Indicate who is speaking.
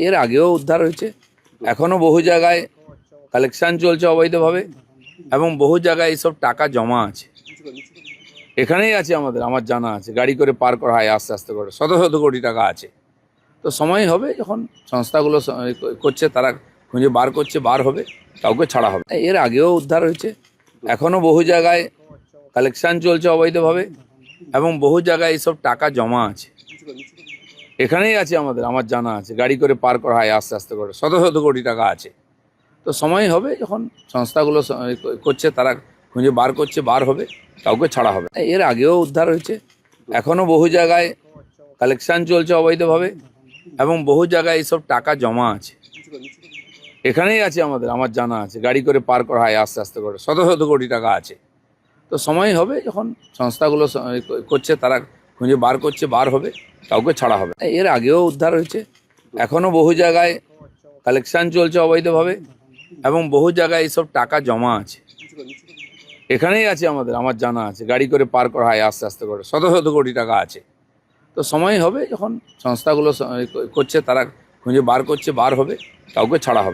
Speaker 1: এর আগেও উদ্ধার হয়েছে, এখনো বহু জায়গায় কালেকশন চলছে অবৈধভাবে এবং বহু জায়গায় এইসব টাকা জমা আছে। এখানেই আছে আমার জানা আছে, গাড়ি করে পার করা হয় আস্তে আস্তে করে, শত শত কোটি টাকা আছে। তো সময় হবে যখন সংস্থাগুলো করছে, তারা খুঁজে বার করছে, বার হবে, কাউকে ছাড়া হবে। এর আগেও উদ্ধার হয়েছে, এখনো বহু জায়গায় কালেকশন চলছে অবৈধভাবে এবং বহু জায়গায় এইসব টাকা জমা আছে। এখানেই আছে আমার জানা আছে, গাড়ি করে পার করা হয় আস্তে আস্তে করে, শত শত কোটি টাকা আছে। তো সময় হবে যখন সংস্থাগুলো করছে, তারা খুঁজে বার করছে, বার হবে, কাউকে ছাড়া হবে। এর আগেও উদ্ধার হয়েছে, এখনো বহু জায়গায় কালেকশন চলছে অবৈধভাবে এবং বহু জায়গায় এইসব টাকা জমা আছে। এখানেই আছে আমার জানা আছে, গাড়ি করে পার করা হয় আস্তে আস্তে করে, শত শত কোটি টাকা আছে। তো সময় হবে যখন সংস্থাগুলো করছে, তারা খুঁজে বার করছে, বার হবে, কাউকে ছাড়া হবে। এর আগেও উদ্ধার হয়েছে, এখনো বহু জায়গায় কালেকশন চলছে অবৈধভাবে এবং বহু জায়গায় এইসব টাকা জমা আছে। এখানেই আছে আমার জানা আছে, গাড়ি করে পার করা হয় আস্তে আস্তে করে, শত শত কোটি টাকা আছে। তো সময় হবে যখন সংস্থাগুলো করছে, তারা খুঁজে বার করছে, বার হবে, কাউকে ছাড়া হবে।